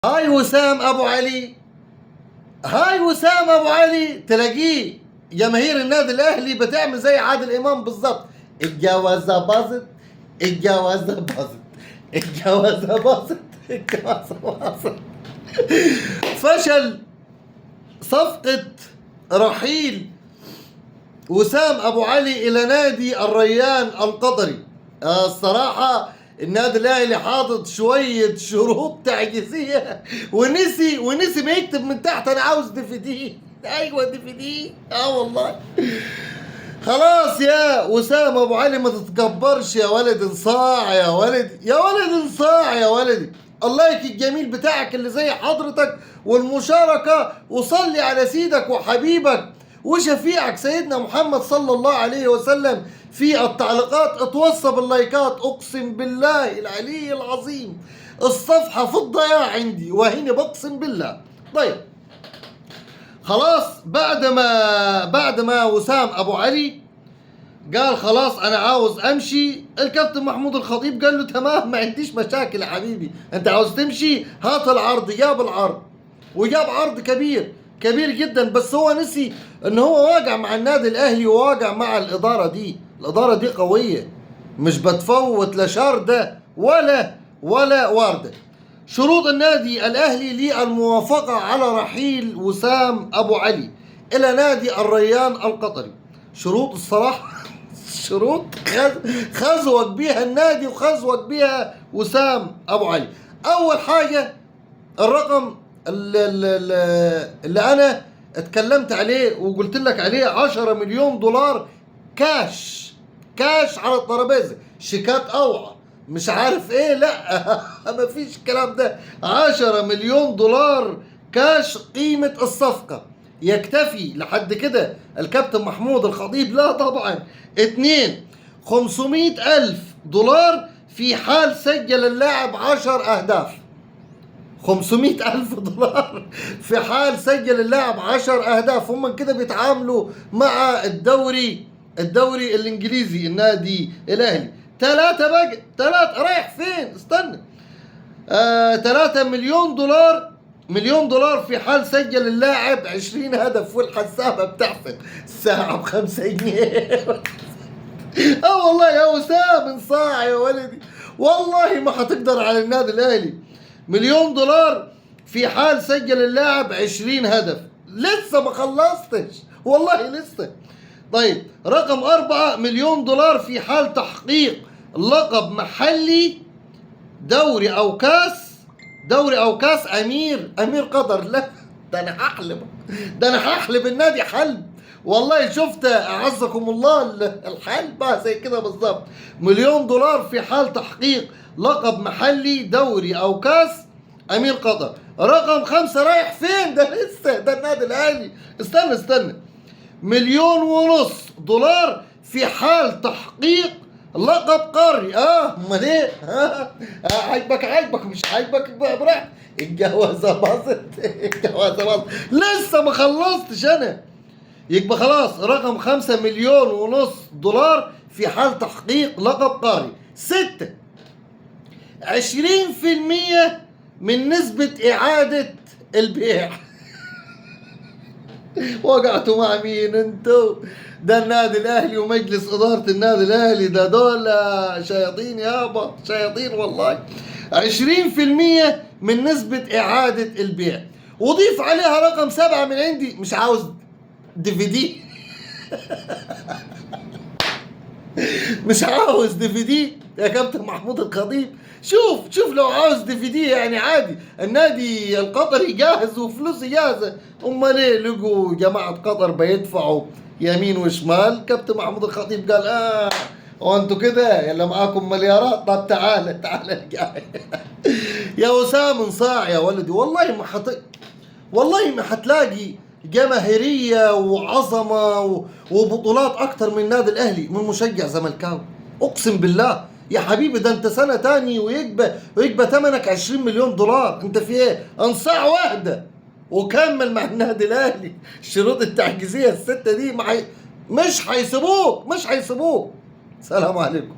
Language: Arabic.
هاي وسام ابو علي، هاي وسام ابو علي تلاقيه جماهير النادي الاهلي بتعمل زي عادل امام بالظبط. الجوازه باظت، الجوازه باظت، الجوازه باظت، الجوازه باظت. فشل صفقه رحيل وسام ابو علي الى نادي الريان القطري. الصراحه النادي الاهلي حاطط شويه شروط تعجيزيه، ونسي ما يكتب من تحت انا عاوز دي في دي. ايوه دي في دي، والله. خلاص يا وسام ابو علي ما تتكبرش يا ولد، انصاع يا ولد، يا ولد انصاع يا ولدي. اللايك الجميل بتاعك اللي زي حضرتك والمشاركة، وصلي على سيدك وحبيبك وشفيعك سيدنا محمد صلى الله عليه وسلم في التعليقات. اتوصى باللايكات، اقسم بالله العلي العظيم الصفحة في الضياع عندي وهنا بقسم بالله. طيب خلاص، بعد ما وسام ابو علي قال خلاص انا عاوز امشي، الكابتن محمود الخطيب قال له تمام ما عنديش مشاكل يا حبيبي، انت عاوز تمشي هات العرض. جاب العرض وجاب عرض كبير كبير جدا، بس هو نسي ان هو واقع مع النادي الاهلي وواقع مع الاداره دي. الاداره دي قويه، مش بتفوت لا شارده ولا وارده. شروط النادي الاهلي للموافقه على رحيل وسام ابو علي الى نادي الريان القطري. شروط الصراحه شروط خزوك بيها النادي وخزوك بيها وسام ابو علي. اول حاجه الرقم اللي انا اتكلمت عليه وقلت لك عليه 10 مليون دولار كاش على الترابيزه، شيكات اوعى مش عارف ايه، لا ما فيش الكلام ده. 10 مليون دولار كاش قيمة الصفقة. يكتفي لحد كده الكابتن محمود الخطيب؟ لا طبعا. 2 500 ألف دولار في حال سجل اللاعب 10 أهداف. 500 ألف دولار في حال سجل اللاعب 10 أهداف. هم كده بيتعاملوا مع الدوري الإنجليزي النادي الأهلي. 3 بقى، 3 رايح فين؟ استنى. 3 مليون دولار في حال سجل اللاعب 20 هدف والحسابة بتحسب الساعة ب5 جنيه. والله يا وسام انصاع يا ولدي، والله ما هتقدر على النادي الاهلي. 1,000,000 دولار في حال سجل اللاعب 20 هدف. لسه ما خلصتش والله لسه. طيب رقم 4 مليون دولار في حال تحقيق لقب محلي دوري او كاس امير قطر. لا ده انا هحلب النادي حلب. والله شفت اعزكم الله الحلب بقى زي كده بالظبط. 1,000,000 دولار في حال تحقيق لقب محلي دوري او كاس امير قطر. رقم 5 رايح فين؟ ده لسه ده النادي الاهلي. استنى. 1,500,000 دولار في حال تحقيق لقب قاري. امال ايه؟ عاجبك مش عاجبك براحتك. الجوازه باظت. لسه ما خلصتش انا. يبقى خلاص رقم 5,500,000 دولار في حال تحقيق لقب قاري. 6 20% من نسبة إعادة البيع. وقعتوا مع مين انتوا؟ ده النادي الاهلي ومجلس اداره النادي الاهلي ده دول شياطين يابا، شياطين والله. 20% من نسبه اعاده البيع، وضيف عليها رقم 7 من عندي. مش عاوز DVD؟ مش عاوز DVD يا كابتن محمود الخطيب؟ شوف لو عاوز DVD يعني عادي، النادي القطري جاهز وفلوسه جاهزه. امال ليه لقوا جماعه قطر بيدفعوا يمين وشمال؟ كابتن محمود الخطيب قال وانتوا كده يلا معاكم مليارات. طب تعال الجاي. يا وسام انصاع يا ولدي، والله ما هتلاقي جماهيرية وعظمة وبطولات أكتر من النادي الأهلي من مشجع زملكاوي. أقسم بالله يا حبيبي، ده أنت سنة تاني ويكبى ثمنك 20 مليون دولار. أنت في إيه؟ انصاع واحدة وكمل مع النادي الأهلي. الشروط التعجيزية ال6 دي مش هيسيبوك. سلام عليكم.